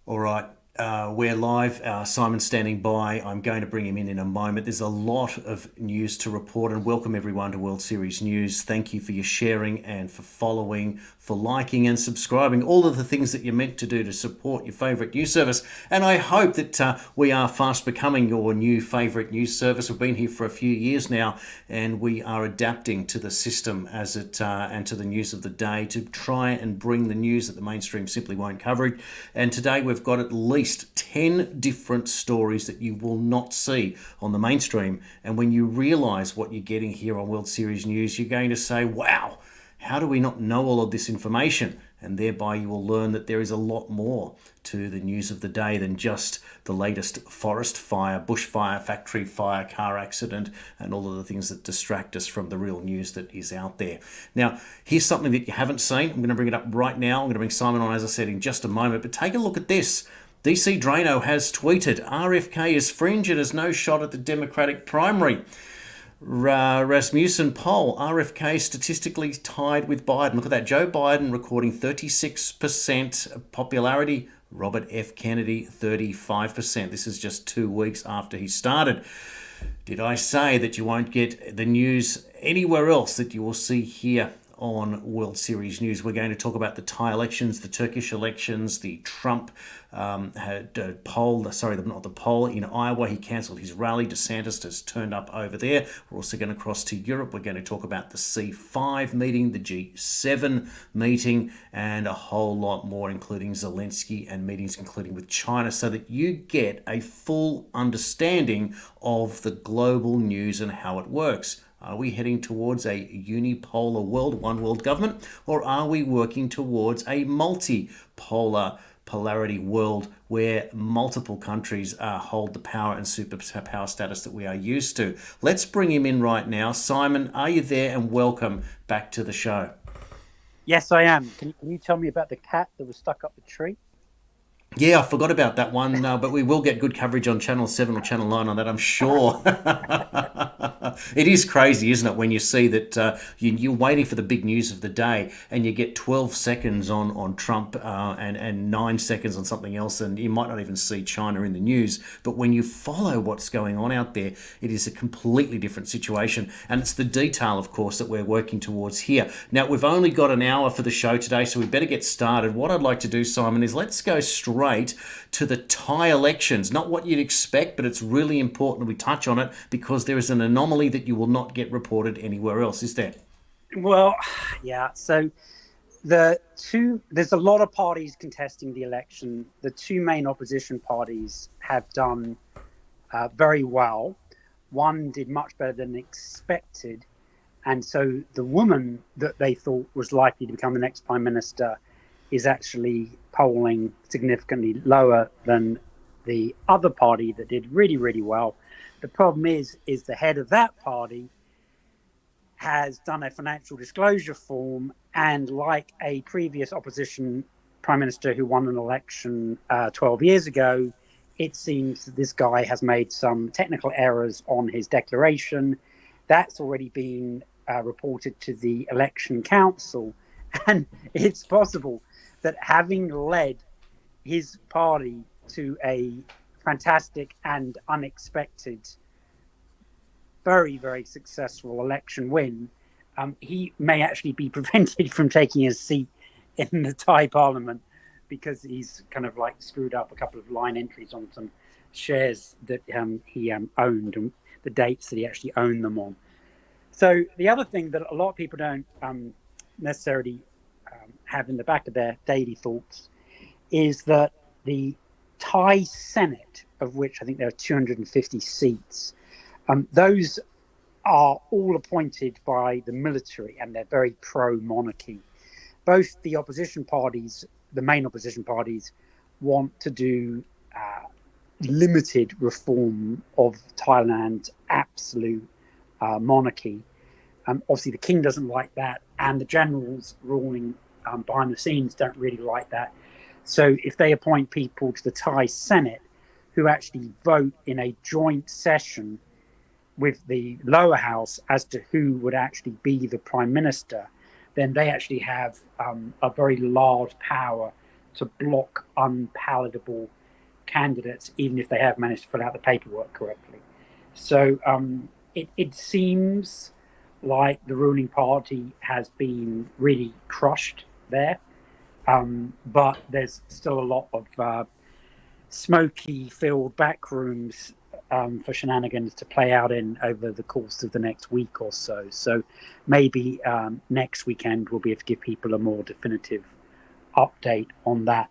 All right, we're live. Simon's standing by. I'm going to bring him in a moment. There's a lot of news to report, and welcome everyone to World Series News. Thank you for your sharing and for following, for liking and subscribing, all of the things that you're meant to do to support your favourite news service. And I hope that we are fast becoming your new favourite news service. We've been here for a few years now, and we are adapting to the system as it and to the news of the day to try and bring the news that the mainstream simply won't cover. And today we've got at least 10 different stories that you will not see on the mainstream. And when you realise what you're getting here on World Series News, you're going to say, wow, how do we not know all of this information? And thereby you will learn that there is a lot more to the news of the day than just the latest forest fire, bushfire, factory fire, car accident, and all of the things that distract us from the real news that is out there. Now, here's something that you haven't seen. I'm going to bring it up right now. I'm going to bring Simon on, as I said, in just a moment. But take a look at this. DC Drano has tweeted, RFK is fringe and has no shot at the Democratic primary. Rasmussen poll, RFK statistically tied with Biden. Look at that. Joe Biden recording 36% popularity. Robert F. Kennedy, 35%. This is just 2 weeks after he started. Did I say that you won't get the news anywhere else that you will see here on World Series News? We're going to talk about the Thai elections, the Turkish elections, the Trump not the poll in Iowa. He cancelled his rally. DeSantis has turned up over there. We're also going to cross to Europe. We're going to talk about the C5 meeting, the G7 meeting, and a whole lot more, including Zelensky and meetings, including with China, so that you get a full understanding of the global news and how it works. Are we heading towards a unipolar world, one world government, or are we working towards a multipolar polarity world where multiple countries hold the power and superpower status that we are used to? Let's bring him in right now. Simon, are you there? And welcome back to the show. Yes, I am. Can you tell me about the cat that was stuck up the tree? Yeah, I forgot about that one, but we will get good coverage on Channel 7 or Channel 9 on that, I'm sure. It is crazy, isn't it, when you see that you're waiting for the big news of the day and you get 12 seconds on Trump and 9 seconds on something else, and you might not even see China in the news. But when you follow what's going on out there, it is a completely different situation. And it's the detail, of course, that we're working towards here. Now, we've only got an hour for the show today, so we better get started. What I'd like to do, Simon, is let's go straight to the Thai elections. Not what you'd expect, but it's really important we touch on it because there is an anomaly that you will not get reported anywhere else, is there? Well, yeah. So there's a lot of parties contesting the election. The two main opposition parties have done very well. One did much better than expected. And so the woman that they thought was likely to become the next prime minister is actually polling significantly lower than the other party that did really, really well. The problem is the head of that party has done a financial disclosure form, and like a previous opposition prime minister who won an election 12 years ago, it seems that this guy has made some technical errors on his declaration. That's already been reported to the election council, and it's possible that having led his party to a fantastic and unexpected, very, very successful election win, he may actually be prevented from taking his seat in the Thai parliament because he's kind of like screwed up a couple of line entries on some shares that he owned and the dates that he actually owned them on. So the other thing that a lot of people don't necessarily have in the back of their daily thoughts is that the Thai Senate, of which I think there are 250 seats, those are all appointed by the military, and they're very pro-monarchy. Both the opposition parties, the main opposition parties, want to do limited reform of Thailand's absolute monarchy. Obviously, the king doesn't like that, and the generals ruling behind the scenes don't really like that. So if they appoint people to the Thai Senate who actually vote in a joint session with the lower house as to who would actually be the prime minister, then they actually have a very large power to block unpalatable candidates, even if they have managed to fill out the paperwork correctly. So it seems like the ruling party has been really crushed there, but there's still a lot of smoky-filled back rooms for shenanigans to play out in over the course of the next week or so. So maybe next weekend we'll be able to give people a more definitive update on that.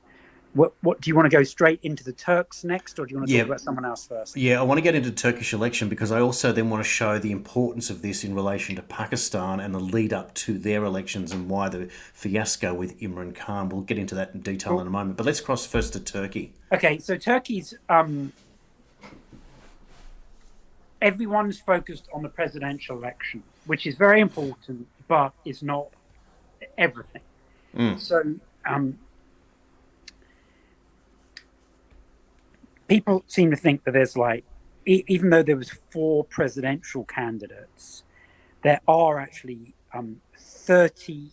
What do you want to go straight into the Turks next, or do you want to talk about someone else first? Yeah, I want to get into Turkish election because I also then want to show the importance of this in relation to Pakistan and the lead up to their elections and why the fiasco with Imran Khan. We'll get into that in detail in a moment. But let's cross first to Turkey. Okay, so Turkey's everyone's focused on the presidential election, which is very important, but is not everything. So people seem to think that there's even though there was 4 presidential candidates, there are actually 30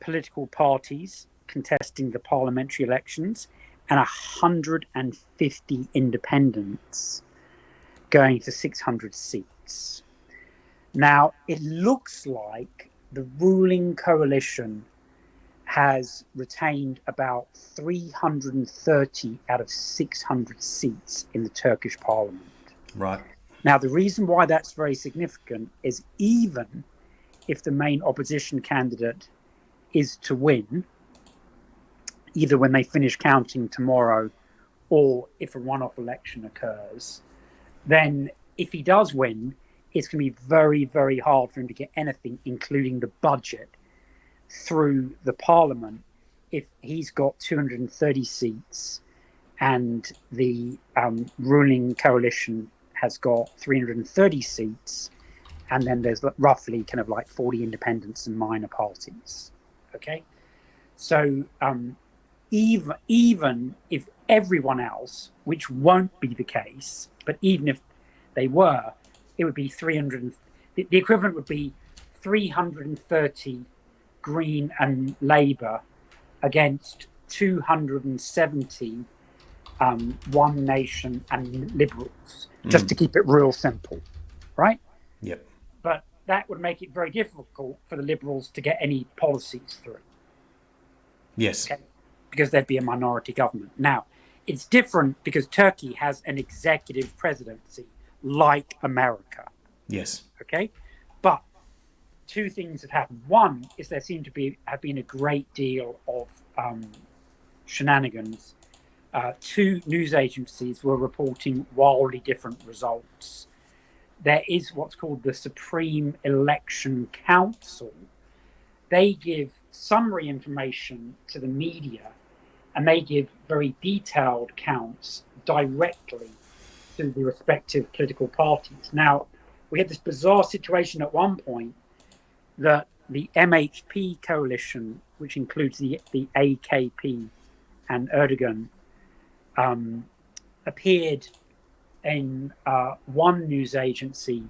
political parties contesting the parliamentary elections and 150 independents going to 600 seats. Now, it looks like the ruling coalition has retained about 330 out of 600 seats in the Turkish parliament. Right. Now, the reason why that's very significant is even if the main opposition candidate is to win, either when they finish counting tomorrow or if a runoff election occurs, then if he does win, it's going to be very, very hard for him to get anything, including the budget, through the parliament if he's got 230 seats and the ruling coalition has got 330 seats, and then there's roughly kind of like 40 independents and minor parties. Okay, so even if everyone else, which won't be the case, but even if they were, it would be 300. The equivalent would be 330 Green and Labour against 270 One Nation and Liberals, just to keep it real simple, right? Yep. But that would make it very difficult for the Liberals to get any policies through. Yes. Okay? Because there'd be a minority government. Now, it's different because Turkey has an executive presidency like America. Yes. Okay? But 2 things have happened. One is there seem to have been a great deal of shenanigans. 2 news agencies were reporting wildly different results. There is what's called the Supreme Election Council. They give summary information to the media, and they give very detailed counts directly to the respective political parties. Now, we had this bizarre situation at one point that the MHP coalition, which includes the AKP and Erdogan, appeared in one news agency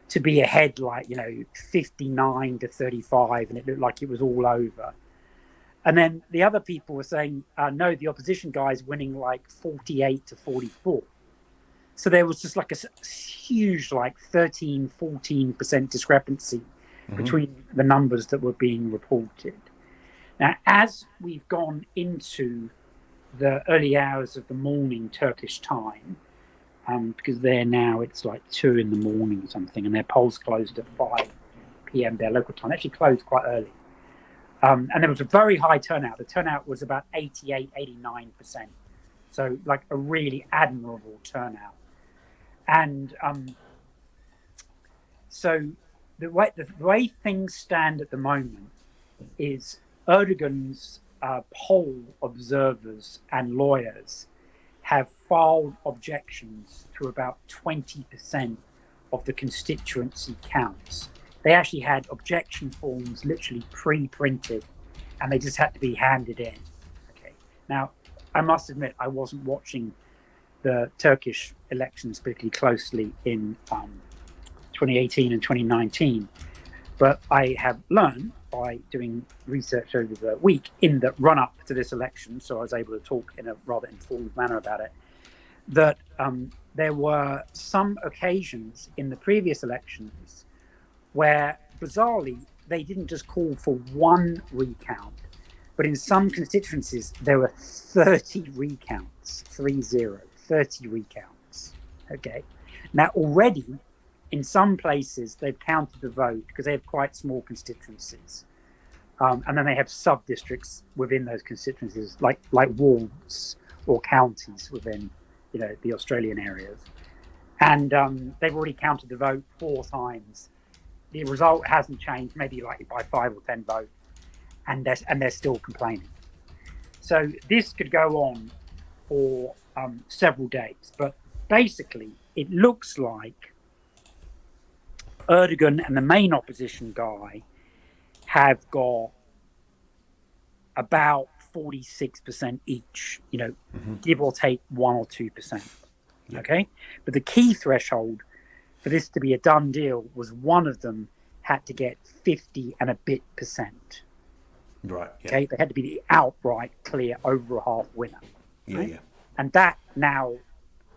to be ahead 59 to 35, and it looked like it was all over. And then the other people were saying, no, the opposition guy is winning 48 to 44. So there was just a huge 13, 14% discrepancy between the numbers that were being reported. Now, as we've gone into the early hours of the morning Turkish time, because there now it's 2 in the morning or something, and their polls closed at 5 p.m. their local time. They actually closed quite early. And there was a very high turnout. The turnout was about 88, 89%. So a really admirable turnout. And so the way things stand at the moment is Erdogan's poll observers and lawyers have filed objections to about 20% of the constituency counts. They actually had objection forms literally pre-printed, and they just had to be handed in. Okay. Now, I must admit, I wasn't watching the Turkish elections particularly closely in 2018 and 2019, but I have learned by doing research over the week in the run-up to this election, so I was able to talk in a rather informed manner about it, that there were some occasions in the previous elections where, bizarrely, they didn't just call for one recount, but in some constituencies, there were 30 recounts, 30 recounts. Okay. Now, already, in some places, they've counted the vote because they have quite small constituencies. And then they have sub-districts within those constituencies, like wards or counties within, the Australian areas. And they've already counted the vote 4 times. The result hasn't changed, maybe like by 5 or 10 votes, and they're still complaining. So this could go on for several days. But basically, it looks like Erdogan and the main opposition guy have got about 46% each, give or take 1 or 2%. Yeah. Okay. But the key threshold for this to be a done deal was one of them had to get 50 and a bit %. Right. Yeah. Okay. They had to be the outright clear over a half winner. Yeah. Right? Yeah. And that now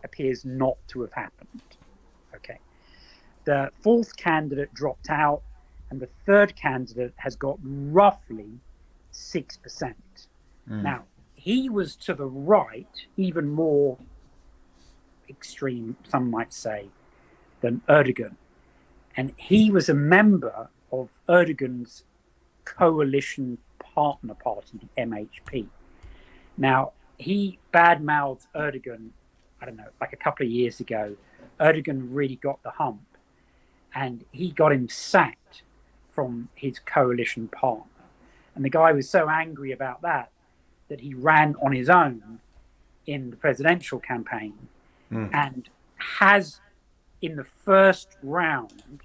appears not to have happened. Okay. The 4th candidate dropped out, and the 3rd candidate has got roughly 6%. Now, he was to the right, even more extreme, some might say, than Erdogan. And he was a member of Erdogan's coalition partner party, the MHP. Now, he badmouthed Erdogan, I don't know, like a couple of years ago. Erdogan really got the hump, and he got him sacked from his coalition partner. And the guy was so angry about that he ran on his own in the presidential campaign and has, in the first round,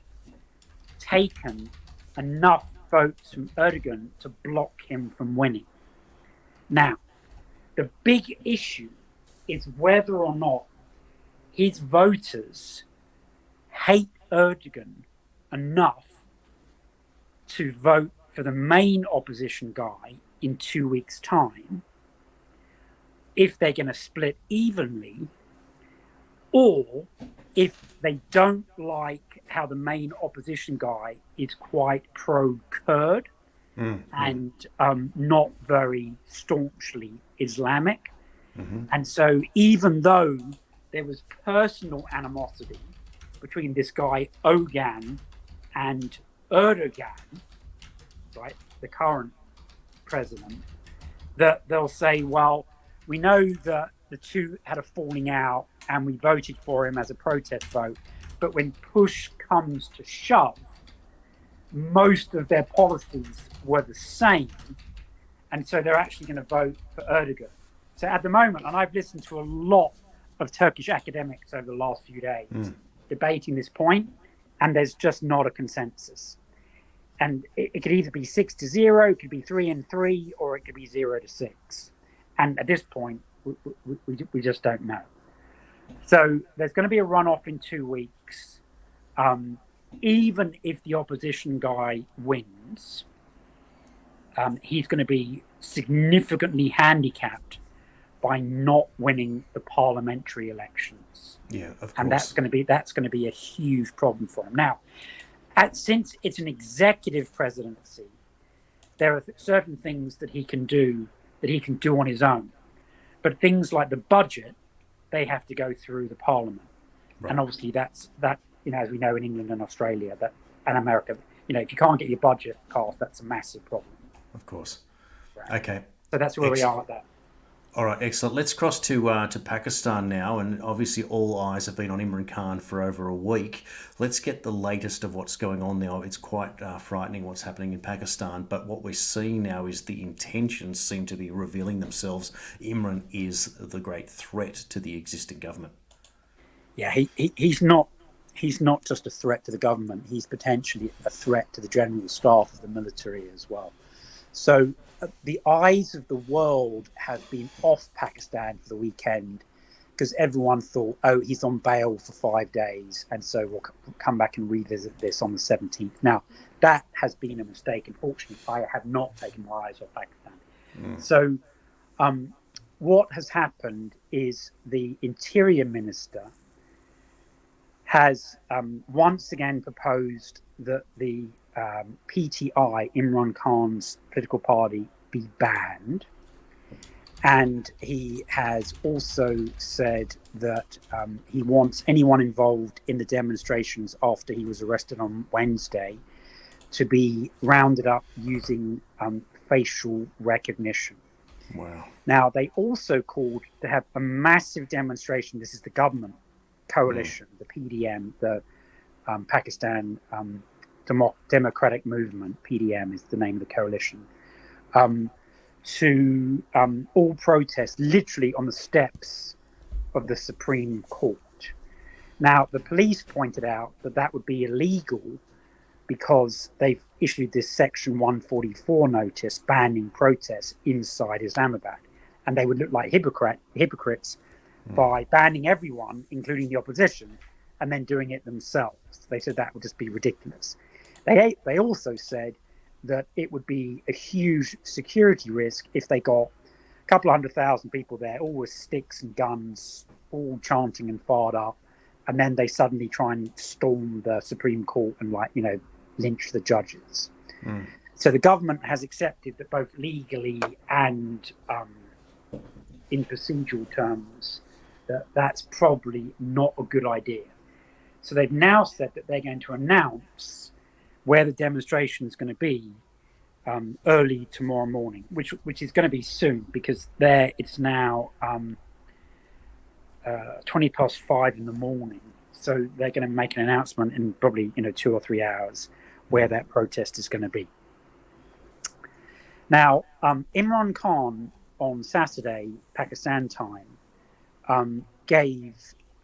taken enough votes from Erdogan to block him from winning. Now, the big issue is whether or not his voters hate Erdogan enough to vote for the main opposition guy in 2 weeks' time, if they're going to split evenly, or if they don't like how the main opposition guy is quite pro-Kurd and not very staunchly Islamic. And so even though there was personal animosity between this guy Ogan and Erdogan, right, the current president, that they'll say, well, we know that the two had a falling out and we voted for him as a protest vote, but when push comes to shove, most of their policies were the same, and so they're actually going to vote for Erdogan. So at the moment, and I've listened to a lot of Turkish academics over the last few days debating this point, and there's just not a consensus. And it could either be 6-0, it could be 3-3, or it could be 0-6. And at this point, we just don't know. So there's going to be a runoff in 2 weeks. Even if the opposition guy wins, he's going to be significantly handicapped by not winning the parliamentary elections. Yeah, of course. And that's going to be a huge problem for him. Now, since it's an executive presidency, there are certain things that he can do on his own. But things like the budget, they have to go through the parliament. Right. And obviously that, as we know in England and Australia and America, if you can't get your budget passed, that's a massive problem. Of course. Right. Okay. So that's where we are at that. All right, excellent. Let's cross to Pakistan now, and obviously all eyes have been on Imran Khan for over a week. Let's get the latest of what's going on now. It's quite frightening what's happening in Pakistan, but what we're seeing now is the intentions seem to be revealing themselves. Imran is the great threat to the existing government. Yeah, he's not just a threat to the government. He's potentially a threat to the general staff of the military as well. So the eyes of the world have been off Pakistan for the weekend because everyone thought, oh, he's on bail for 5 days, and so we'll come back and revisit this on the 17th. Now, that has been a mistake. Unfortunately, I have not taken my eyes off Pakistan. So what has happened is the Interior Minister has once again proposed that the PTI, Imran Khan's political party, be banned. And he has also said that he wants anyone involved in the demonstrations after he was arrested on Wednesday to be rounded up using facial recognition. Wow. Now, they also called to have a massive demonstration. This is the government coalition, the PDM, the Pakistan Democratic Movement, PDM is the name of the coalition, to all protest literally on the steps of the Supreme Court. Now, the police pointed out that that would be illegal because they've issued this Section 144 notice banning protests inside Islamabad. And they would look like hypocrites by banning everyone, including the opposition, and then doing it themselves. They said that would just be ridiculous. They also said that it would be a huge security risk if they got a couple of 100,000 people there, all with sticks and guns, all chanting and fired up, and then they suddenly try and storm the Supreme Court and, lynch the judges. So the government has accepted that both legally and in procedural terms, that's probably not a good idea. So they've now said that they're going to announce where the demonstration is going to be early tomorrow morning, which is going to be soon, because it's now 5:20 in the morning. So they're going to make an announcement in probably 2 or 3 hours where that protest is going to be. Now, Imran Khan on Saturday, Pakistan time, gave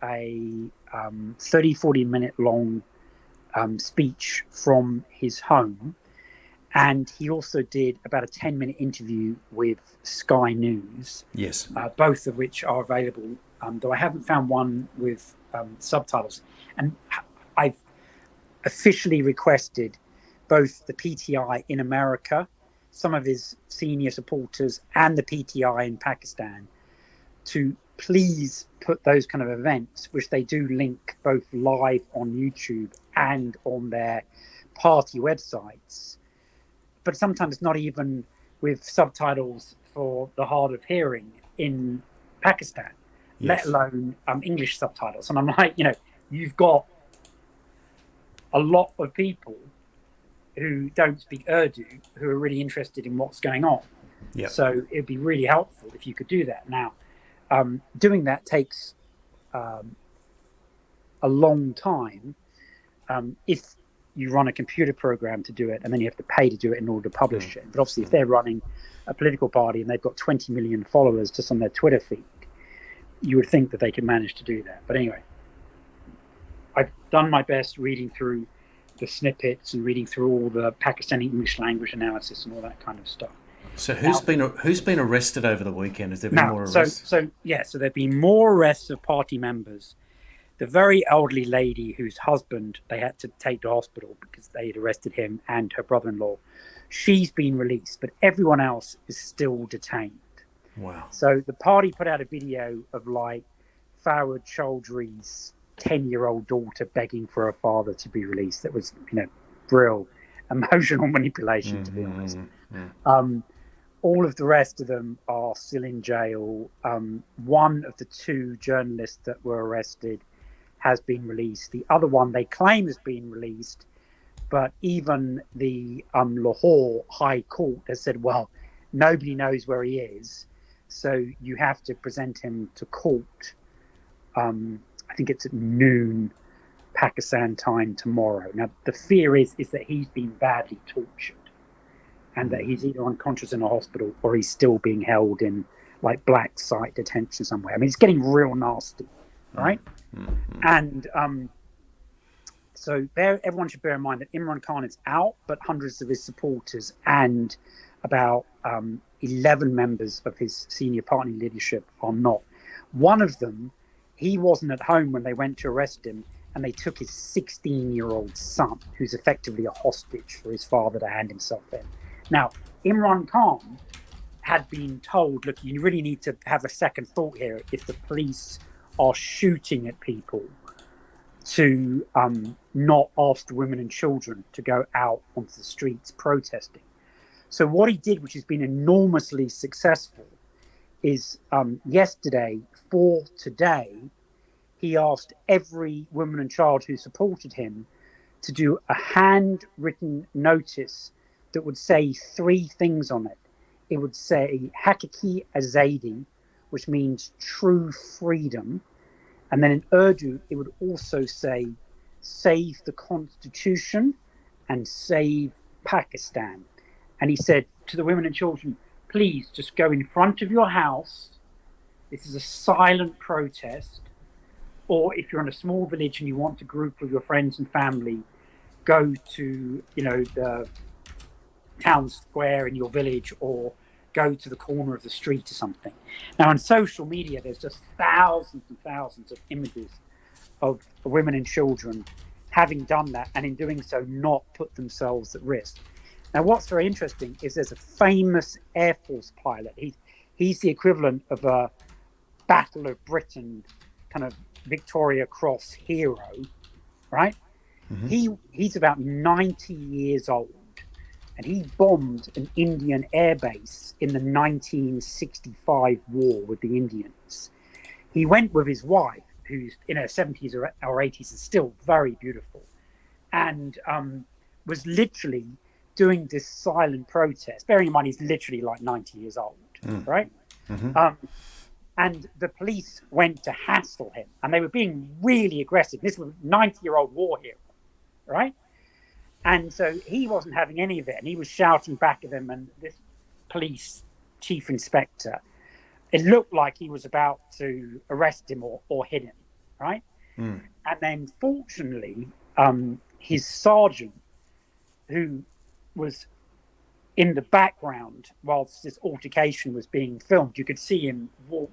a 30-40 minute long speech from his home. And he also did about a 10-minute interview with Sky News. Yes. Both of which are available, though I haven't found one with subtitles. And I've officially requested both the PTI in America, some of his senior supporters, and the PTI in Pakistan to please put those kind of events, which they do link both live on YouTube and on their party websites, but sometimes not even with subtitles for the hard of hearing in Pakistan, let alone English subtitles. And I'm like, you've got a lot of people who don't speak Urdu who are really interested in what's going on. Yep. So it'd be really helpful if you could do that. Now, doing that takes a long time if you run a computer program to do it, and then you have to pay to do it in order to publish it. But obviously, if they're running a political party and they've got 20 million followers just on their Twitter feed, you would think that they could manage to do that. But anyway, I've done my best reading through the snippets and reading through all the Pakistani English language analysis and all that kind of stuff. So who's been arrested over the weekend? Has there been more arrests? So there've been more arrests of party members. The very elderly lady whose husband they had to take to hospital because they had arrested him, and her brother-in-law, she's been released, but everyone else is still detained. Wow. So the party put out a video of Farhad Chaudhry's 10-year-old daughter begging for her father to be released. That was, real emotional manipulation, to be honest. All of the rest of them are still in jail. One of the two journalists that were arrested has been released. The other one they claim has been released, but even the Lahore High Court has said, well, nobody knows where he is, so you have to present him to court. I think it's at noon Pakistan time tomorrow. Now, the fear is that he's been badly tortured and that he's either unconscious in a hospital or he's still being held in black site detention somewhere. I mean, it's getting real nasty, right? And so everyone should bear in mind that Imran Khan is out, but hundreds of his supporters and about 11 members of his senior party leadership are not. One of them, he wasn't at home when they went to arrest him, and they took his 16-year-old son, who's effectively a hostage for his father to hand himself in. Now, Imran Khan had been told, look, you really need to have a second thought here if the police are shooting at people, to not ask the women and children to go out onto the streets protesting. So what he did, which has been enormously successful, is yesterday for today, he asked every woman and child who supported him to do a handwritten notice that would say three things on it. It would say Hakiki Azadi, which means true freedom. And then in Urdu, it would also say, save the Constitution and save Pakistan. And he said to the women and children, please just go in front of your house. This is a silent protest. Or if you're in a small village and you want to group with your friends and family, go to, the town square in your village, or go to the corner of the street or something. Now, on social media, there's just thousands and thousands of images of women and children having done that, and in doing so, not put themselves at risk. Now, what's very interesting is there's a famous Air Force pilot. He's the equivalent of a Battle of Britain kind of Victoria Cross hero, right? Mm-hmm. He's about 90 years old. And he bombed an Indian airbase in the 1965 war with the Indians. He went with his wife, who's in her 70s or 80s and still very beautiful, and was literally doing this silent protest. Bearing in mind, he's literally like 90 years old, right? Mm-hmm. And the police went to hassle him, and they were being really aggressive. This was a 90-year-old war hero, right? And so he wasn't having any of it, and he was shouting back at them. And this police chief inspector, it looked like he was about to arrest him or hit him, right? And then, fortunately, his sergeant, who was in the background whilst this altercation was being filmed, you could see him walk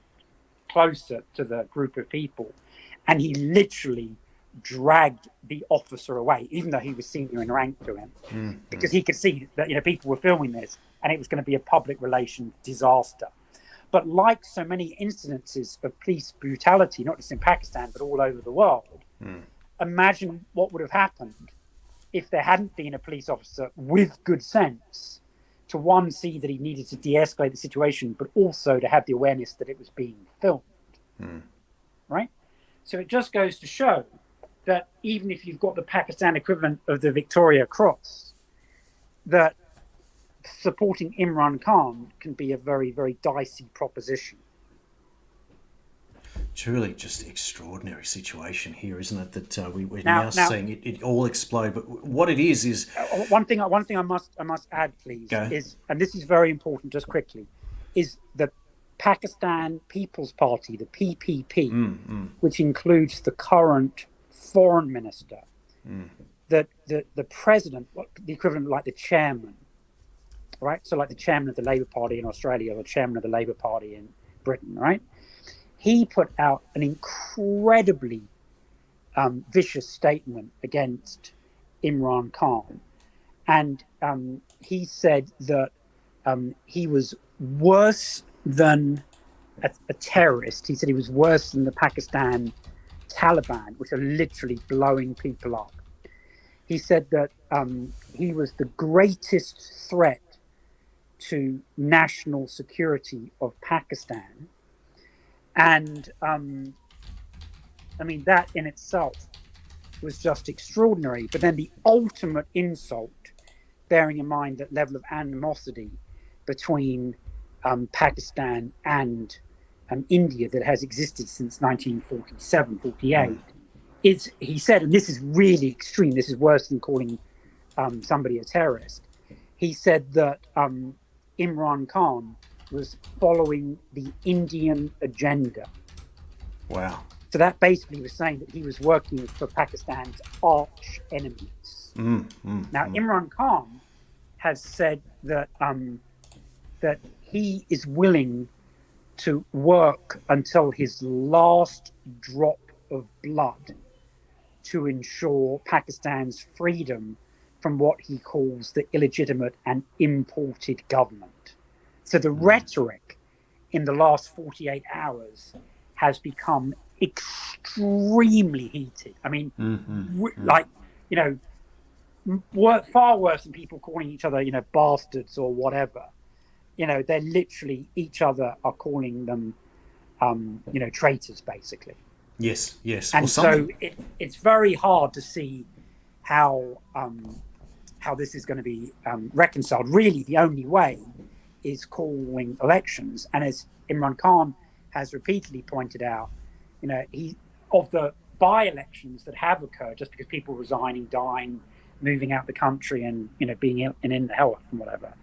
closer to the group of people, and he literally dragged the officer away, even though he was senior in rank to him, because he could see that people were filming this, and it was going to be a public relations disaster. But like so many incidences of police brutality, not just in Pakistan but all over the world, imagine what would have happened if there hadn't been a police officer with good sense to, one, see that he needed to de-escalate the situation, but also to have the awareness that it was being filmed, right? So it just goes to show that even if you've got the Pakistan equivalent of the Victoria Cross, that supporting Imran Khan can be a very, very dicey proposition. Truly just extraordinary situation here, isn't it? That we're now seeing it all explode. But what it is one thing I must add, please, is, and this is very important, just quickly, is the Pakistan People's Party, the PPP, which includes the current foreign minister, the president, the equivalent like the chairman, right? So like the chairman of the Labour Party in Australia, or the chairman of the Labour Party in Britain, right? He put out an incredibly vicious statement against Imran Khan, and he said that he was worse than a terrorist. He said he was worse than the Pakistan Taliban, which are literally blowing people up. He said that he was the greatest threat to national security of Pakistan. And that in itself was just extraordinary. But then the ultimate insult, bearing in mind that level of animosity between Pakistan and India that has existed since 1947, 48, is, he said, and this is really extreme, this is worse than calling somebody a terrorist. He said that Imran Khan was following the Indian agenda. Wow. So that basically was saying that he was working for Pakistan's arch enemies. Imran Khan has said that that he is willing to work until his last drop of blood to ensure Pakistan's freedom from what he calls the illegitimate and imported government. So the rhetoric in the last 48 hours has become extremely heated. I mean, like, you know, far worse than people calling each other, you know, bastards or whatever. You know, they're literally, each other are calling them, you know, traitors, basically. Yes, yes. And Well, so it's very hard to see how this is going to be reconciled. Really, the only way is calling elections. And as Imran Khan has repeatedly pointed out, you know, of the by-elections that have occurred, just because people resigning, dying, moving out the country, and, you know, being in the health and whatever,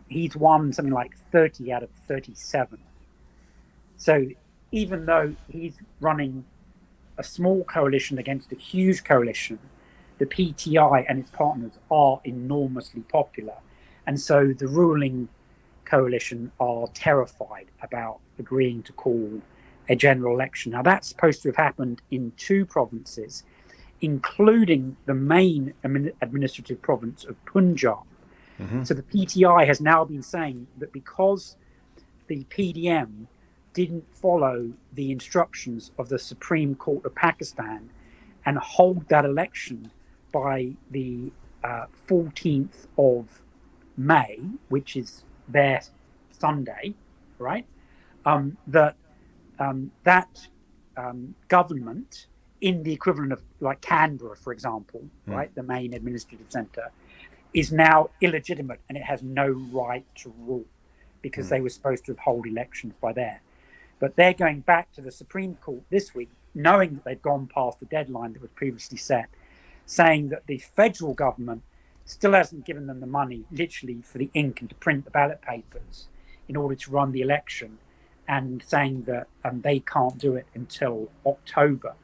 he's won something like 30 out of 37. So even though he's running a small coalition against a huge coalition, the PTI and its partners are enormously popular. And so the ruling coalition are terrified about agreeing to call a general election. Now, that's supposed to have happened in 2 provinces, including the main administrative province of Punjab. So the PTI has now been saying that because the PDM didn't follow the instructions of the Supreme Court of Pakistan and hold that election by the 14th of May, which is their Sunday, right? That government, in the equivalent of like Canberra, for example, right, the main administrative centre, is now illegitimate and it has no right to rule because they were supposed to hold elections by there. But they're going back to the Supreme Court this week, knowing that they've gone past the deadline that was previously set, saying that the federal government still hasn't given them the money, literally, for the ink and to print the ballot papers in order to run the election, and saying that they can't do it until October.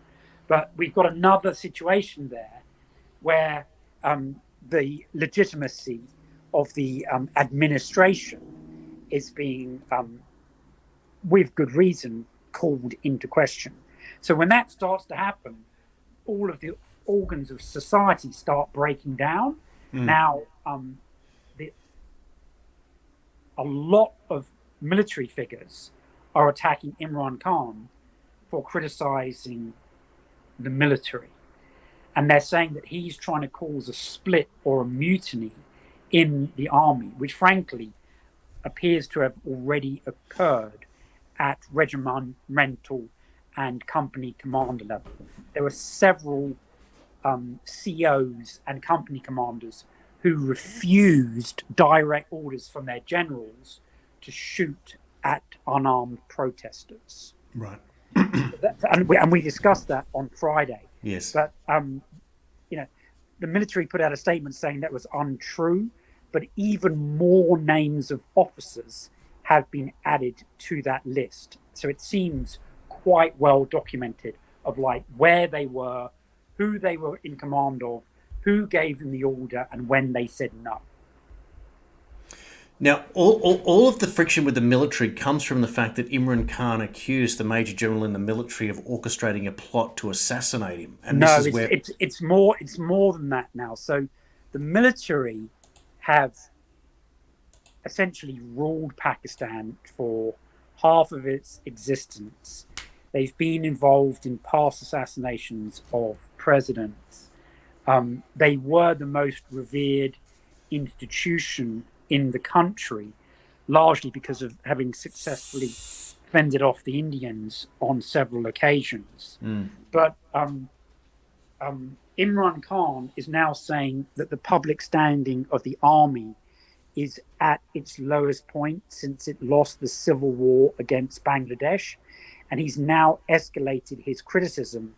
But we've got another situation there where the legitimacy of the administration is being, with good reason, called into question. So when that starts to happen, all of the organs of society start breaking down. Now, a lot of military figures are attacking Imran Khan for criticizing the military. And they're saying that he's trying to cause a split or a mutiny in the army, which frankly appears to have already occurred at regimental and company commander level. There were several COs and company commanders who refused direct orders from their generals to shoot at unarmed protesters. Right. And we discussed that on Friday. Yes. But you know, the military put out a statement saying that was untrue, but even more names of officers have been added to that list. So it seems quite well documented of like where they were, who they were in command of, who gave them the order, and when they said no. Now, all of the friction with the military comes from the fact that Imran Khan accused the Major General in the military of orchestrating a plot to assassinate him. And no, this is where it's more than that now. So the military have essentially ruled Pakistan for half of its existence. They've been involved in past assassinations of presidents. They were the most revered institution in the country, largely because of having successfully fended off the Indians on several occasions. But Imran Khan is now saying that the public standing of the army is at its lowest point since it lost the civil war against Bangladesh. And he's now escalated his criticism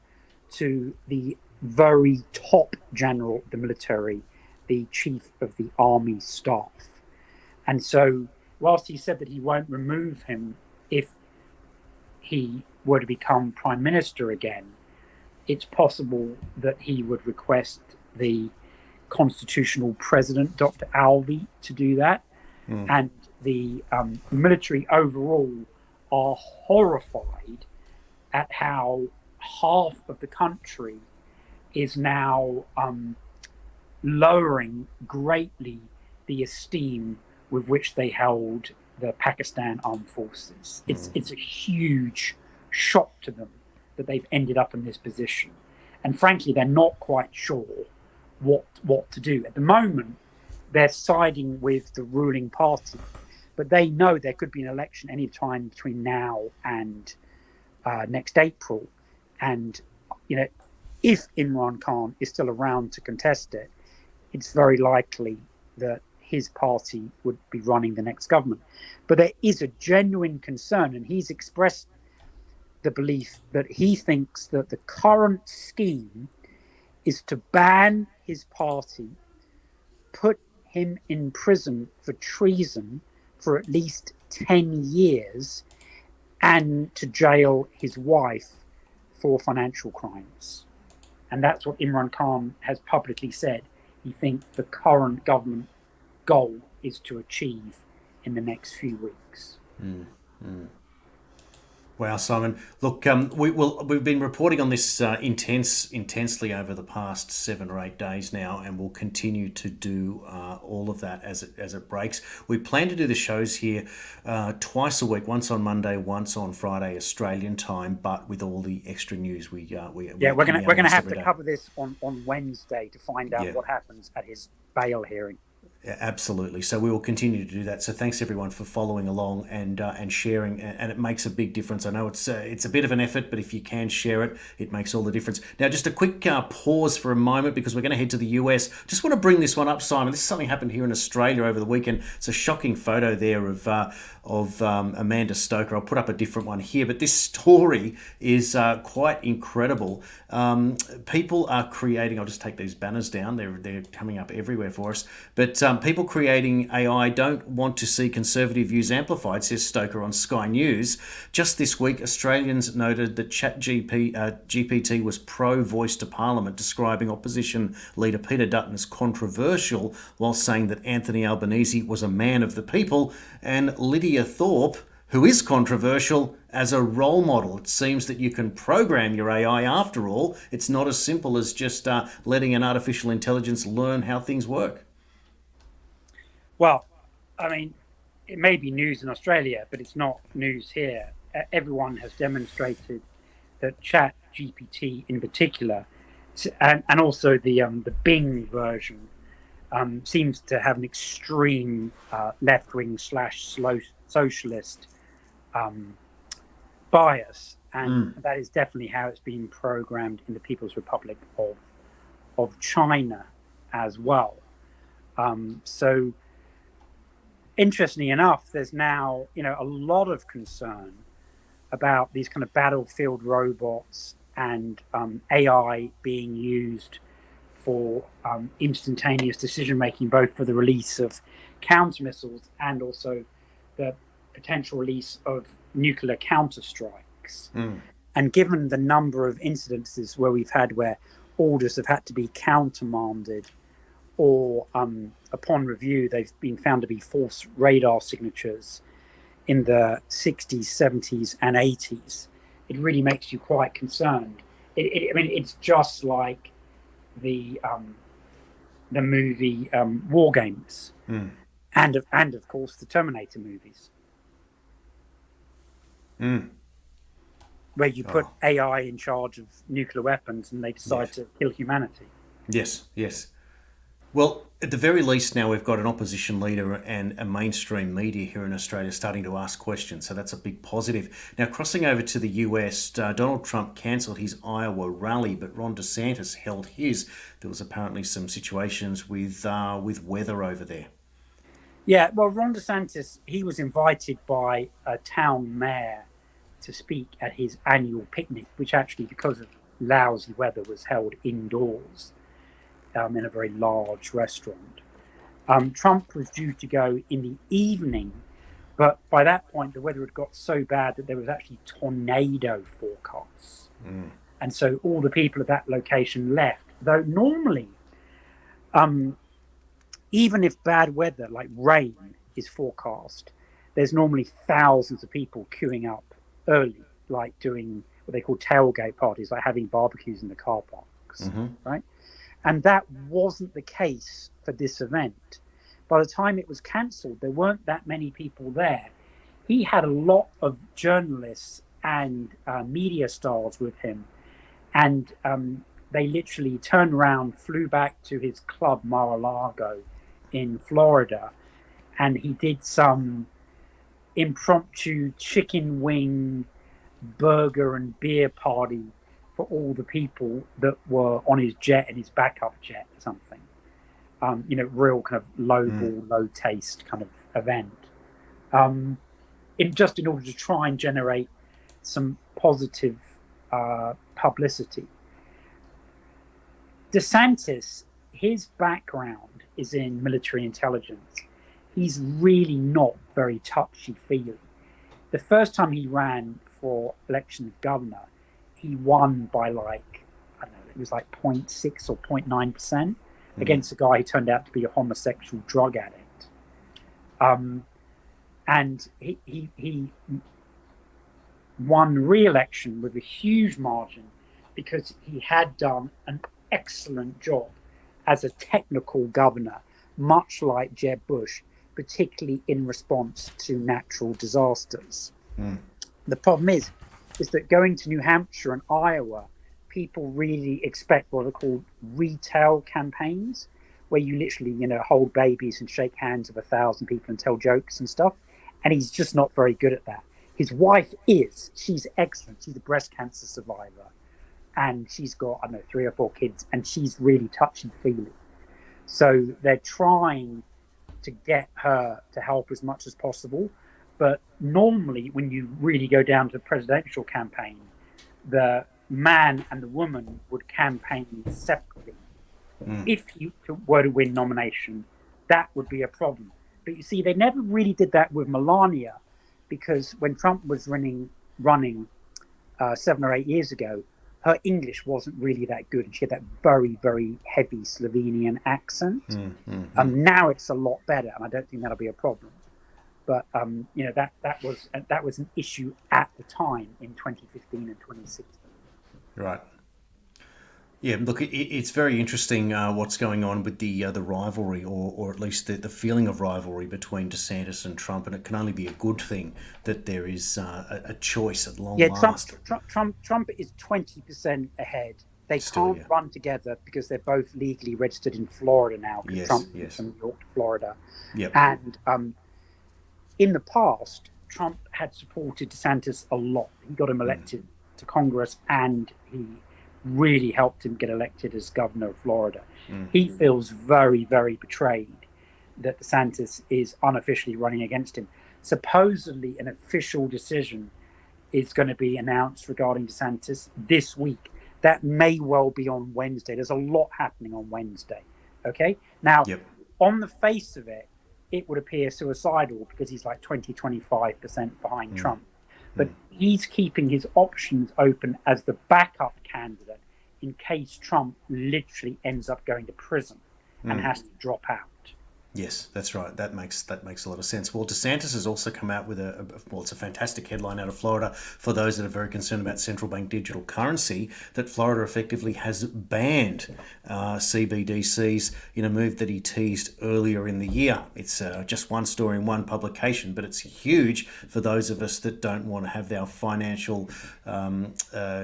to the very top general of the military, the chief of the army staff. And so, whilst he said that he won't remove him if he were to become prime minister again, it's possible that he would request the constitutional president, Dr. Alvi, to do that. And the military overall are horrified at how half of the country is now lowering greatly the esteem with which they held the Pakistan armed forces. It's a huge shock to them that they've ended up in this position, and frankly, they're not quite sure what to do at the moment. They're siding with the ruling party, but they know there could be an election any time between now and next April, and if Imran Khan is still around to contest it, it's very likely that his party would be running the next government. But there is a genuine concern, and he's expressed the belief that he thinks that the current scheme is to ban his party, put him in prison for treason for at least 10 years, and to jail his wife for financial crimes. And that's what Imran Khan has publicly said he thinks the current government goal is to achieve in the next few weeks. Wow, Simon. Look, we've been reporting on this intensely over the past 7 or 8 days now, and we'll continue to do all of that as it breaks. We plan to do the shows here twice a week, once on Monday, once on Friday Australian time, but with all the extra news we're gonna have to cover this on Wednesday to find out what happens at his bail hearing. Yeah, absolutely. So we will continue to do that. So thanks everyone for following along and sharing, and it makes a big difference. I know it's a bit of an effort, but if you can share it, it makes all the difference. Now, just a quick pause for a moment because we're going to head to the US. Just want to bring this one up, Simon. This is something happened here in Australia over the weekend. It's a shocking photo there of Amanda Stoker. I'll put up a different one here, but this story is quite incredible. People are creating. I'll just take these banners down. They're coming up everywhere for us, but. People creating AI don't want to see conservative views amplified, says Stoker on Sky News. Just this week, Australians noted that GPT was pro-voice to Parliament, describing opposition leader Peter Dutton as controversial, while saying that Anthony Albanese was a man of the people, and Lydia Thorpe, who is controversial, as a role model. It seems that you can program your AI after all. It's not as simple as just letting an artificial intelligence learn how things work. Well, I mean, it may be news in Australia, but it's not news here. Everyone has demonstrated that Chat GPT in particular, and also the Bing version, seems to have an extreme left-wing / socialist bias. And that is definitely how it's been programmed in the People's Republic of China as well. So, interestingly enough, there's now a lot of concern about these kind of battlefield robots and AI being used for instantaneous decision making, both for the release of counter missiles and also the potential release of nuclear counter strikes. And given the number of incidences where we've had where orders have had to be countermanded, or upon review, they've been found to be false radar signatures in the 60s, 70s, and 80s. It really makes you quite concerned. I mean, it's just like the movie War Games, and of course the Terminator movies, where you put AI in charge of nuclear weapons and they decide to kill humanity. Yes. Well, at the very least now we've got an opposition leader and a mainstream media here in Australia starting to ask questions, so that's a big positive. Now, crossing over to the US, Donald Trump cancelled his Iowa rally, but Ron DeSantis held his. There was apparently some situations with weather over there. Yeah, well, Ron DeSantis, he was invited by a town mayor to speak at his annual picnic, which actually, because of lousy weather, was held indoors. In a very large restaurant. Trump was due to go in the evening, but by that point the weather had got so bad that there was actually tornado forecasts. And so all the people at that location left, though normally, even if bad weather like rain is forecast, there's normally thousands of people queuing up early, like doing what they call tailgate parties, like having barbecues in the car park. bucks, right? And that wasn't the case for this event. By the time it was cancelled, there weren't that many people there. He had a lot of journalists and media stars with him, and they literally turned around, flew back to his club Mar-a-Lago in Florida, and he did some impromptu chicken wing burger and beer party for all the people that were on his jet and his backup jet or something. Real kind of low ball, low taste kind of event. In order to try and generate some positive publicity. DeSantis, his background is in military intelligence. He's really not very touchy-feely. The first time he ran for election of governor, he won by it was like 0.6 or 0.9% against a guy who turned out to be a homosexual drug addict. And he won re-election with a huge margin because he had done an excellent job as a technical governor, much like Jeb Bush, particularly in response to natural disasters. The problem is that going to New Hampshire and Iowa, people really expect what are called retail campaigns, where you literally, hold babies and shake hands with 1,000 people and tell jokes and stuff. And he's just not very good at that. His wife she's excellent. She's a breast cancer survivor. And she's got, 3 or 4 kids, and she's really touchy-feely. So they're trying to get her to help as much as possible. But normally, when you really go down to the presidential campaign, the man and the woman would campaign separately. If you were to win nomination, that would be a problem. But you see, they never really did that with Melania, because when Trump was running 7 or 8 years ago, her English wasn't really that good, and she had that very, very heavy Slovenian accent. Now it's a lot better, and I don't think that'll be a problem. But that was an issue at the time in 2015 and 2016. Right. Yeah, look, it's very interesting what's going on with the rivalry, or at least the feeling of rivalry between DeSantis and Trump, and it can only be a good thing that there is a choice at long last. Trump is 20% ahead. They can't run together because they're both legally registered in Florida now. Trump from New York to Florida. And in the past, Trump had supported DeSantis a lot. He got him elected to Congress, and he really helped him get elected as governor of Florida. He feels very, very betrayed that DeSantis is unofficially running against him. Supposedly, an official decision is going to be announced regarding DeSantis this week. That may well be on Wednesday. There's a lot happening on Wednesday. Okay? Now, on the face of it, it would appear suicidal because he's like 20-25% behind Trump. But he's keeping his options open as the backup candidate in case Trump literally ends up going to prison and has to drop out. Yes, that's right. That makes a lot of sense. Well, DeSantis has also come out with it's a fantastic headline out of Florida for those that are very concerned about central bank digital currency, that Florida effectively has banned CBDCs in a move that he teased earlier in the year. It's just one story in one publication, but it's huge for those of us that don't want to have our financial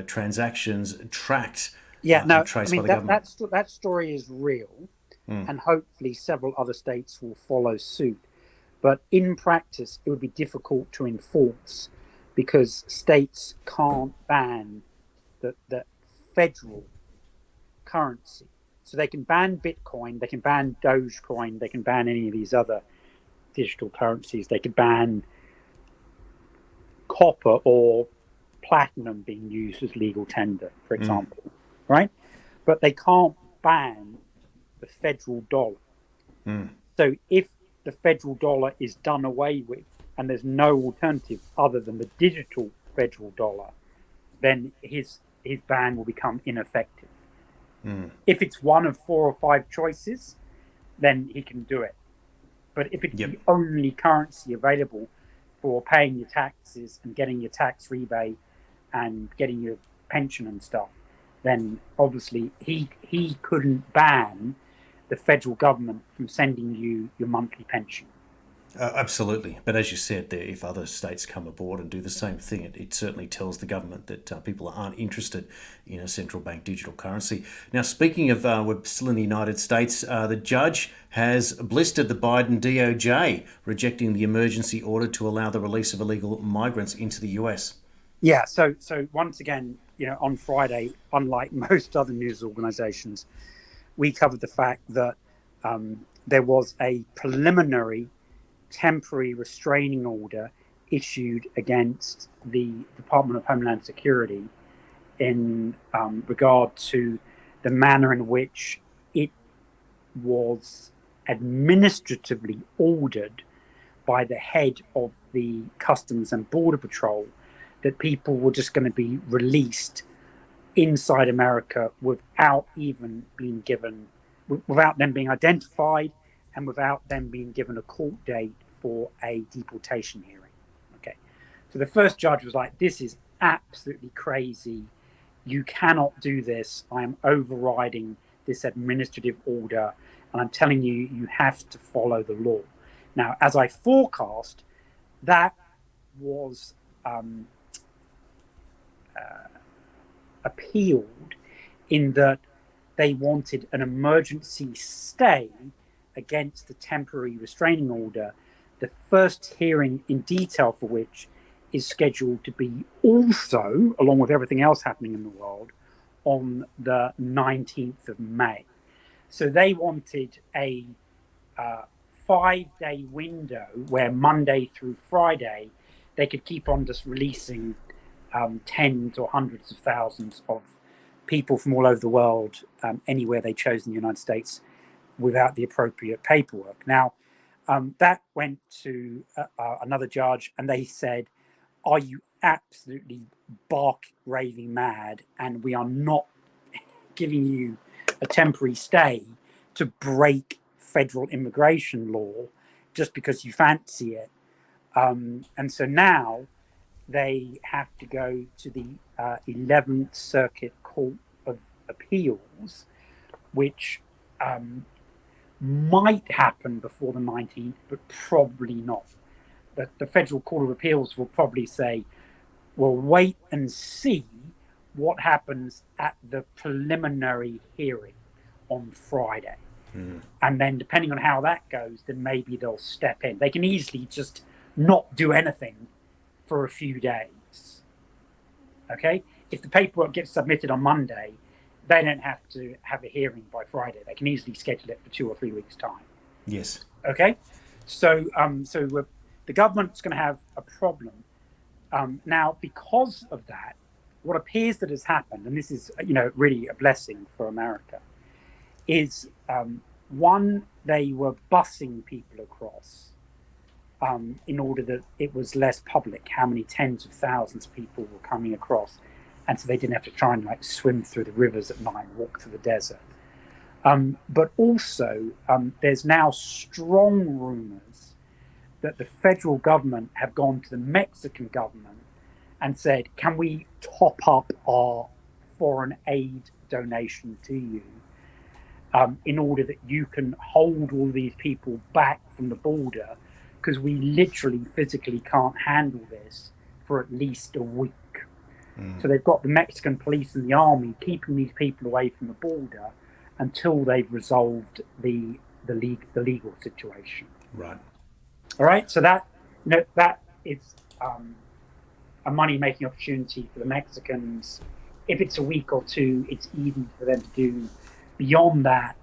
transactions tracked. And traced by the government. That story is real. And hopefully several other states will follow suit. But in practice, it would be difficult to enforce because states can't ban the federal currency. So they can ban Bitcoin, they can ban Dogecoin, they can ban any of these other digital currencies. They could ban copper or platinum being used as legal tender, for example, right? But they can't ban the federal dollar. So if the federal dollar is done away with and there's no alternative other than the digital federal dollar, then his ban will become ineffective. If it's one of 4 or 5 choices, then he can do it. But if it's the only currency available for paying your taxes and getting your tax rebate and getting your pension and stuff, then obviously he couldn't ban the federal government from sending you your monthly pension. Absolutely. But as you said there, if other states come aboard and do the same thing, it certainly tells the government that people aren't interested in a central bank digital currency. Now, speaking of, we're still in the United States, the judge has blistered the Biden DOJ, rejecting the emergency order to allow the release of illegal migrants into the US. Yeah. So once again, on Friday, unlike most other news organizations, we covered the fact that there was a preliminary temporary restraining order issued against the Department of Homeland Security in regard to the manner in which it was administratively ordered by the head of the Customs and Border Patrol that people were just going to be released inside America without even being given, without them being identified, and without them being given a court date for a deportation hearing. Okay. So the first judge was like, this is absolutely crazy. You cannot do this. I am overriding this administrative order, and I'm telling you, you have to follow the law. Now, as I forecast, that was appealed in that they wanted an emergency stay against the temporary restraining order, the first hearing in detail for which is scheduled to be also, along with everything else happening in the world, on the 19th of May. So they wanted a 5-day window where Monday through Friday they could keep on just releasing tens or hundreds of thousands of people from all over the world, anywhere they chose in the United States, without the appropriate paperwork. Now, that went to another judge, and they said, are you absolutely bark raving mad? And we are not giving you a temporary stay to break federal immigration law just because you fancy it. And so now they have to go to the 11th Circuit Court of Appeals, which might happen before the 19th, but probably not. The Federal Court of Appeals will probably say, we'll wait and see what happens at the preliminary hearing on Friday. And then depending on how that goes, then maybe they'll step in. They can easily just not do anything for a few days. Okay? If the paperwork gets submitted on Monday, they don't have to have a hearing by Friday. They can easily schedule it for 2 or 3 weeks' time. Yes. Okay? So the government's going to have a problem. Now, because of that, what appears that has happened, and this is, really a blessing for America, is one, they were busing people across in order that it was less public how many tens of thousands of people were coming across, and so they didn't have to try and swim through the rivers at night, walk through the desert. But also, there's now strong rumors that the federal government have gone to the Mexican government and said, can we top up our foreign aid donation to you in order that you can hold all these people back from the border, because we literally physically can't handle this for at least a week. So they've got the Mexican police and the army keeping these people away from the border until they've resolved the legal situation. Right. All right. So that is a money-making opportunity for the Mexicans. If it's a week or two, it's easy for them to do. Beyond that,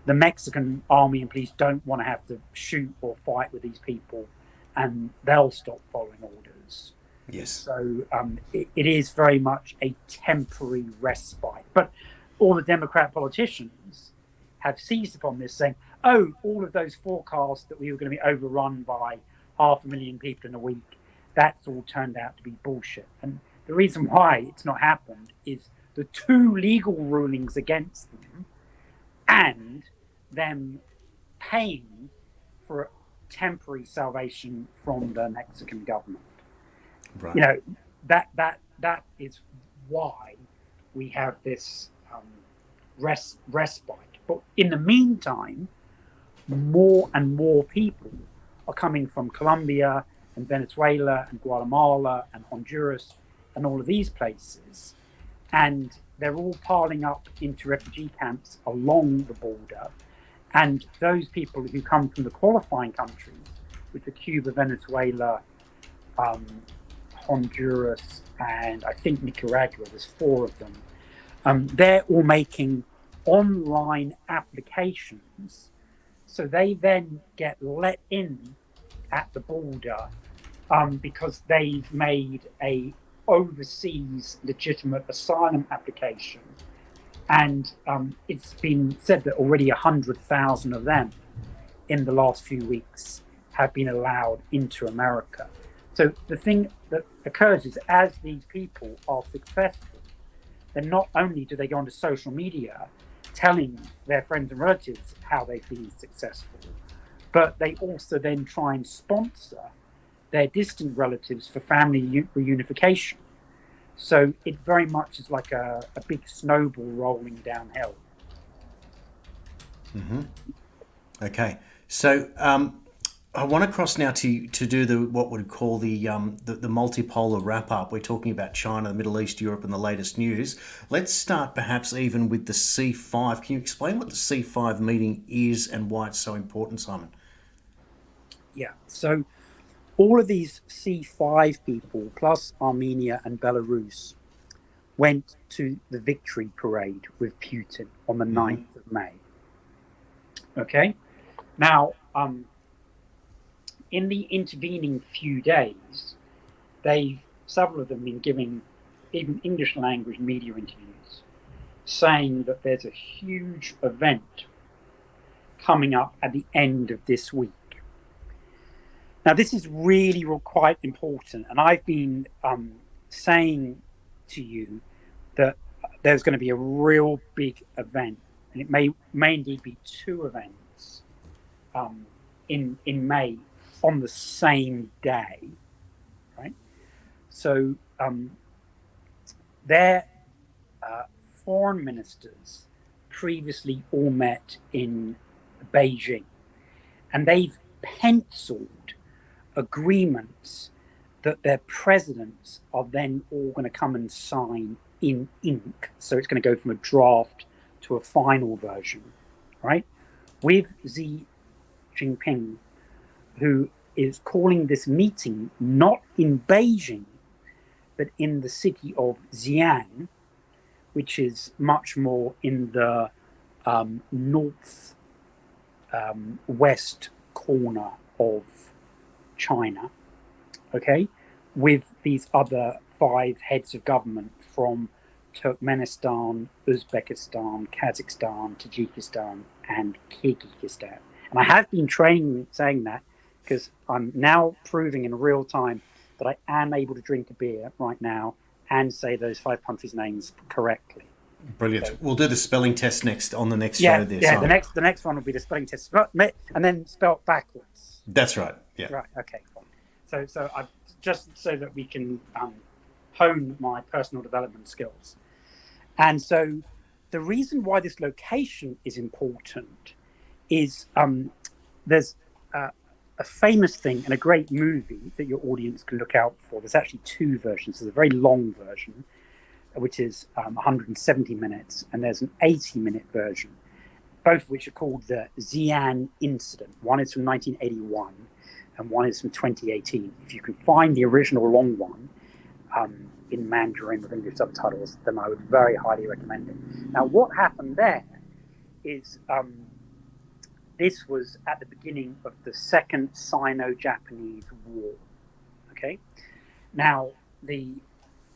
the Mexican army and police don't want to have to shoot or fight with these people, and they'll stop following orders. Yes. So it is very much a temporary respite. But all the Democrat politicians have seized upon this, saying, oh, all of those forecasts that we were going to be overrun by 500,000 people in a week, that's all turned out to be bullshit. And the reason why it's not happened is the 2 legal rulings against them and them paying for temporary salvation from the Mexican government. Right. That is why we have this respite. But in the meantime, more and more people are coming from Colombia and Venezuela and Guatemala and Honduras and all of these places. And they're all piling up into refugee camps along the border. And those people who come from the qualifying countries, which are Cuba, Venezuela, Honduras, and I think Nicaragua, there's 4 of them, they're all making online applications. So they then get let in at the border because they've made a overseas legitimate asylum application. And it's been said that already 100,000 of them in the last few weeks have been allowed into America. So the thing that occurs is as these people are successful, then not only do they go onto social media telling their friends and relatives how they've been successful, but they also then try and sponsor their distant relatives for family reunification. So it very much is like a big snowball rolling downhill. Mm-hmm. Okay, so I want to cross now to do what we'd call the multipolar wrap up. We're talking about China, the Middle East, Europe, and the latest news. Let's start perhaps even with the C5. Can you explain what the C5 meeting is and why it's so important, Simon? Yeah, so all of these C5 people, plus Armenia and Belarus, went to the victory parade with Putin on the 9th of May. Okay, now in the intervening few days, several of them been giving even English language media interviews saying that there's a huge event coming up at the end of this week. Now, this is really quite important, and I've been saying to you that there's going to be a real big event, and it may indeed be 2 events in May on the same day, right? So their foreign ministers previously all met in Beijing, and they've penciled agreements that their presidents are then all going to come and sign in ink. So it's going to go from a draft to a final version, right? With Xi Jinping, who is calling this meeting not in Beijing, but in the city of Xi'an, which is much more in the north west corner of China, okay, with these other 5 heads of government from Turkmenistan, Uzbekistan, Kazakhstan, Tajikistan, and Kyrgyzstan. And I have been saying that because I'm now proving in real time that I am able to drink a beer right now and say those 5 countries' names correctly. Brilliant. So, we'll do the spelling test next on the next show. There, yeah. The next one will be the spelling test, and then spelled backwards. That's right. Yeah. Right. Okay. Fine. So I just so that we can hone my personal development skills, and so the reason why this location is important is there's a famous thing and a great movie that your audience can look out for. There's actually 2 versions. There's a very long version, which is 170 minutes, and there's an 80-minute version, both of which are called the Xi'an Incident. One is from 1981, and one is from 2018. If you can find the original long one in Mandarin with English subtitles, then I would very highly recommend it. Now, what happened there is this was at the beginning of the Second Sino-Japanese War. Okay, now the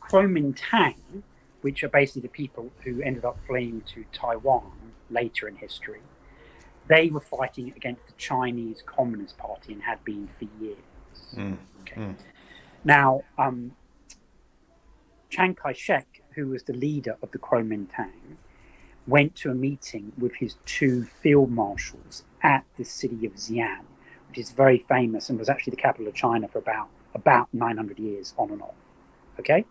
Kuomintang, which are basically the people who ended up fleeing to Taiwan later in history, they were fighting against the Chinese Communist Party and had been for years. Now, Chiang Kaishek, who was the leader of the Kuomintang, went to a meeting with his 2 field marshals at the city of Xi'an, which is very famous and was actually the capital of China for about 900 years on and off. Okay?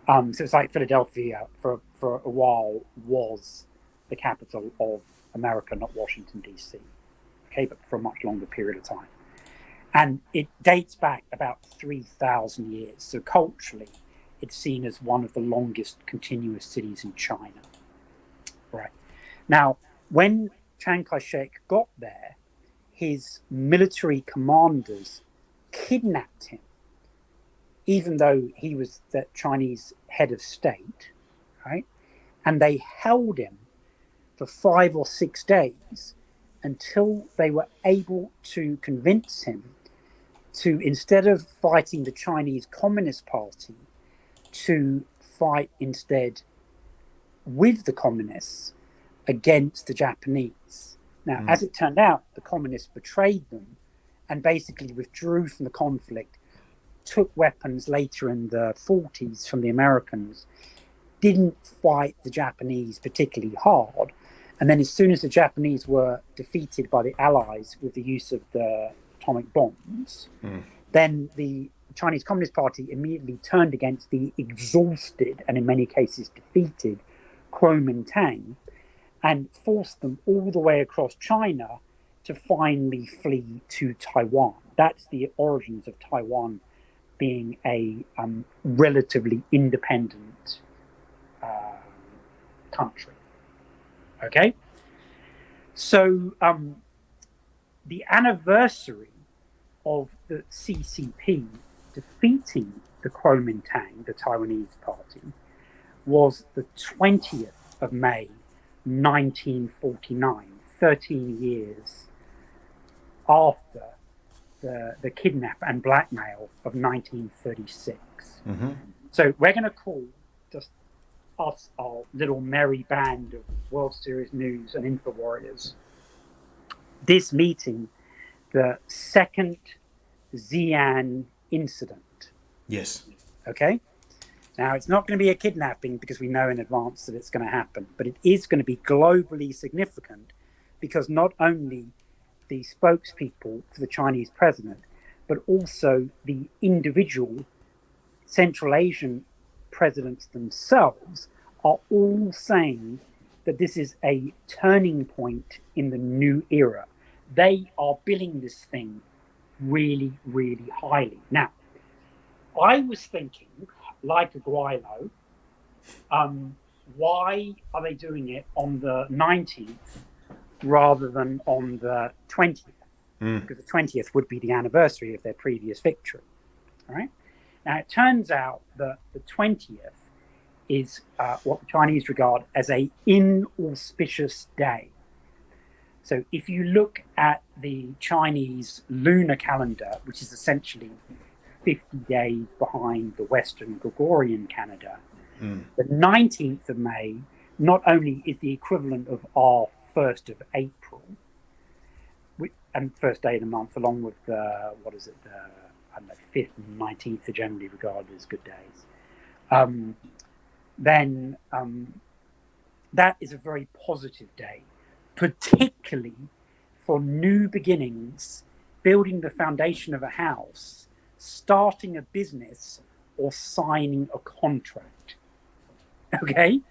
So it's like Philadelphia for a while was the capital of America, not Washington, D.C., okay, but for a much longer period of time. And it dates back about 3,000 years. So culturally, it's seen as one of the longest continuous cities in China. Right. Now, when Chiang Kaishek got there, his military commanders kidnapped him, even though he was the Chinese head of state, right? And they held him for 5 or 6 days until they were able to convince him to, instead of fighting the Chinese Communist Party, to fight instead with the communists against the Japanese. Now, as it turned out, the communists betrayed them and basically withdrew from the conflict, took weapons later in the 40s from the Americans, didn't fight the Japanese particularly hard. And then as soon as the Japanese were defeated by the Allies with the use of the atomic bombs, then the Chinese Communist Party immediately turned against the exhausted and in many cases defeated Kuomintang and forced them all the way across China to finally flee to Taiwan. That's the origins of Taiwan being a relatively independent country. Okay? So the anniversary of the CCP defeating the Kuomintang, the Taiwanese party, was the 20th of May, 1949, 13 years after the kidnap and blackmail of 1936. So we're going to call just us, our little merry band of World Series News and Info Warriors, this meeting the second Xi'an incident. Yes. Okay? Now, it's not going to be a kidnapping because we know in advance that it's going to happen, but it is going to be globally significant because not only the spokespeople for the Chinese president, but also the individual Central Asian presidents themselves are all saying that this is a turning point in the new era. They are billing this thing really, really highly. Now, I was thinking, like a Guilo, why are they doing it on the 19th rather than on the 20th? Because the 20th would be the anniversary of their previous victory. All right. Now, it turns out that the 20th is what the Chinese regard as an inauspicious day. So if you look at the Chinese lunar calendar, which is essentially 50 days behind the Western Gregorian calendar, the 19th of May not only is the equivalent of our 1st of April, and first day of the month, along with the, 5th and 19th are generally regarded as good days, then that is a very positive day, particularly for new beginnings, building the foundation of a house, starting a business, or signing a contract. Okay?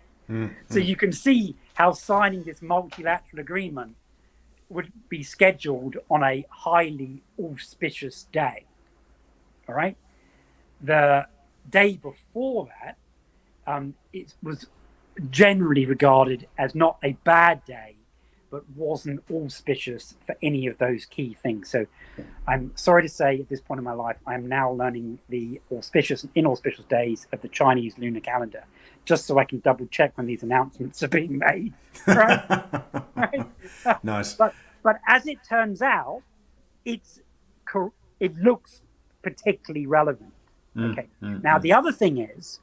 So you can see how signing this multilateral agreement would be scheduled on a highly auspicious day. All right? The day before that, it was generally regarded as not a bad day, but wasn't auspicious for any of those key things. So I'm sorry to say at this point in my life, I am now learning the auspicious and inauspicious days of the Chinese lunar calendar, just so I can double check when these announcements are being made. Right? Right? Nice. But as it turns out, it looks particularly relevant. Okay. Now, the other thing is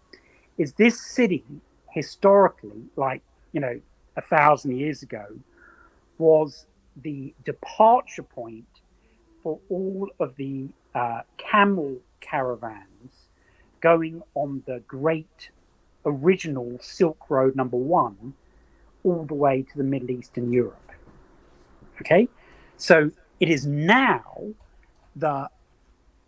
this city historically, like, 1,000 years ago, was the departure point for all of the camel caravans going on the great original Silk Road #1 all the way to the Middle East and Europe. Okay? So it is now the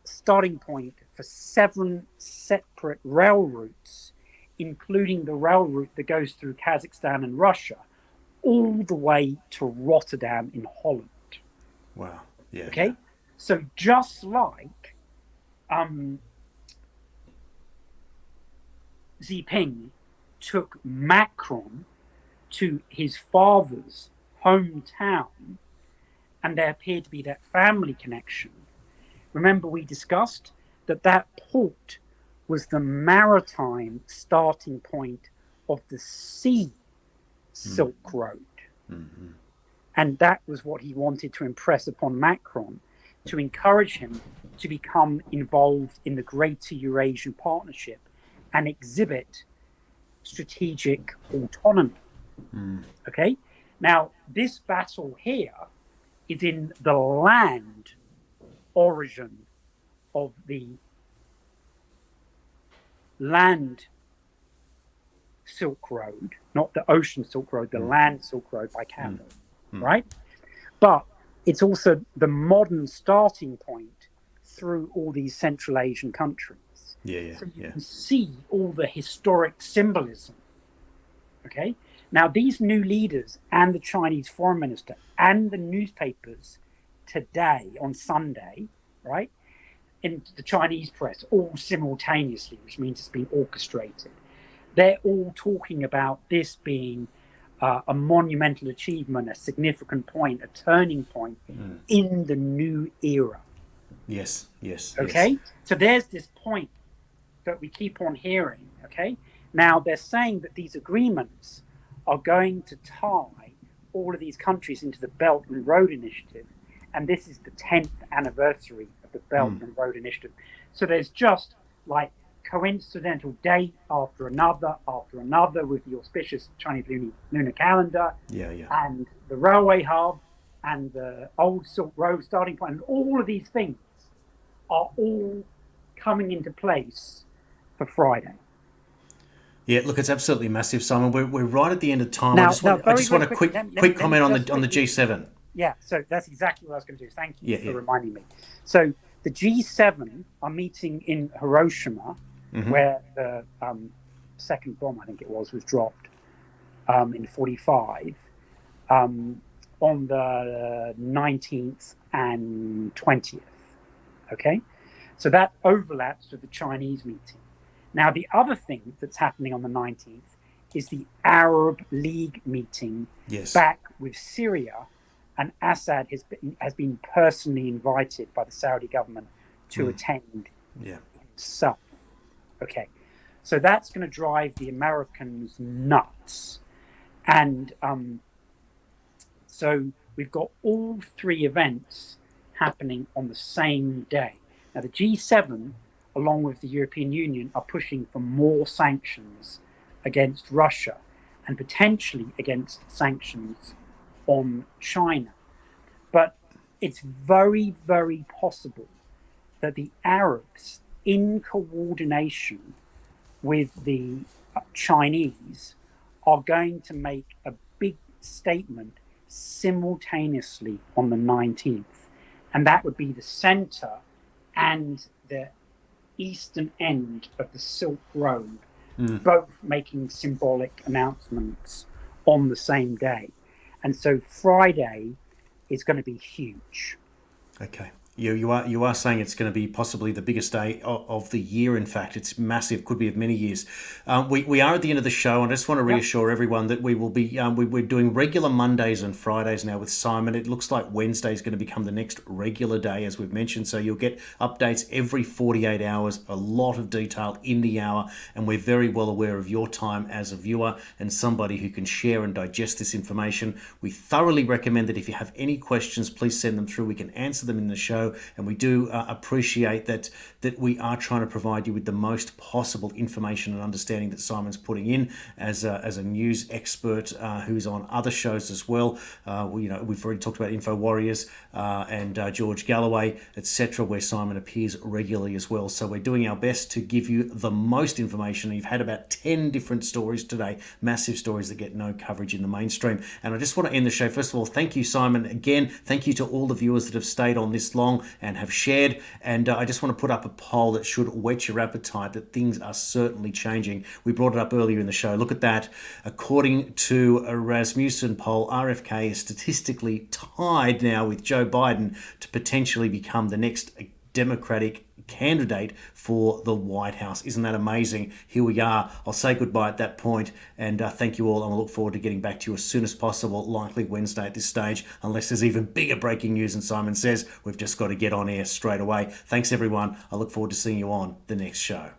starting point for 7 separate rail routes including the rail route that goes through Kazakhstan and Russia, all the way to Rotterdam in Holland. Wow. Yeah. Okay. Yeah. So just like Xi Jinping took Macron to his father's hometown, and there appeared to be that family connection. Remember, we discussed that port was the maritime starting point of the sea Silk Road. Mm-hmm. And that was what he wanted to impress upon Macron, to encourage him to become involved in the Greater Eurasian Partnership and exhibit strategic autonomy. Okay? Now, this battle here is in the land origin of the land Silk Road, not the ocean Silk Road, the land Silk Road by camel, right? But it's also the modern starting point through all these Central Asian countries. So you can see all the historic symbolism. Okay? Now, these new leaders and the Chinese foreign minister and the newspapers today, on Sunday, right, in the Chinese press, all simultaneously, which means it's been orchestrated, they're all talking about this being a monumental achievement, a significant point, a turning point in the new era. Yes, yes. Okay? Yes. So there's this point that we keep on hearing, okay? Now, they're saying that these agreements are going to tie all of these countries into the Belt and Road Initiative, and this is the 10th anniversary of the Belt and Road Initiative. So there's just like coincidental date after another with the auspicious Chinese lunar calendar, and the railway hub and the old Silk Road starting point, and all of these things are all coming into place for Friday. Yeah, look, it's absolutely massive, Simon. We're right at the end of time. Now, I just want a quick comment on the G7. Yeah, so that's exactly what I was going to do. Thank you for reminding me. So the G7 are meeting in Hiroshima, where the second bomb, I think it was dropped in 1945, on the 19th and 20th. Okay? So that overlaps with the Chinese meeting. Now, the other thing that's happening on the 19th is the Arab League meeting back with Syria, and Assad has been personally invited by the Saudi government to attend himself. Okay, so that's going to drive the Americans nuts. And so we've got all three events happening on the same day. Now, the G7, along with the European Union, are pushing for more sanctions against Russia and potentially against sanctions on China. But it's very, very possible that the Arabs, in coordination with the Chinese, are going to make a big statement simultaneously on the 19th. And that would be the center and the eastern end of the Silk Road, both making symbolic announcements on the same day. And so Friday is going to be huge. Okay. You are saying it's going to be possibly the biggest day of the year. In fact, it's massive. Could be of many years. We are at the end of the show, and I just want to reassure everyone that we will be we're doing regular Mondays and Fridays now with Simon. It looks like Wednesday is going to become the next regular day, as we've mentioned. So you'll get updates every 48 hours. A lot of detail in the hour, and we're very well aware of your time as a viewer and somebody who can share and digest this information. We thoroughly recommend that if you have any questions, please send them through. We can answer them in the show. And we do appreciate that we are trying to provide you with the most possible information and understanding that Simon's putting in as a news expert who's on other shows as well. We've already talked about Info Warriors and George Galloway, etc., where Simon appears regularly as well. So we're doing our best to give you the most information. You've had about 10 different stories today, massive stories that get no coverage in the mainstream. And I just want to end the show. First of all, thank you, Simon. Again, thank you to all the viewers that have stayed on this long. along and have shared. And I just want to put up a poll that should whet your appetite that things are certainly changing. We brought it up earlier in the show. Look at that. According to a Rasmussen poll, RFK is statistically tied now with Joe Biden to potentially become the next Democratic candidate for the White House. Isn't that amazing? Here we are. I'll say goodbye at that point, and thank you all, and I look forward to getting back to you as soon as possible, likely Wednesday at this stage, unless there's even bigger breaking news and Simon says we've just got to get on air straight away. Thanks everyone. I look forward to seeing you on the next show.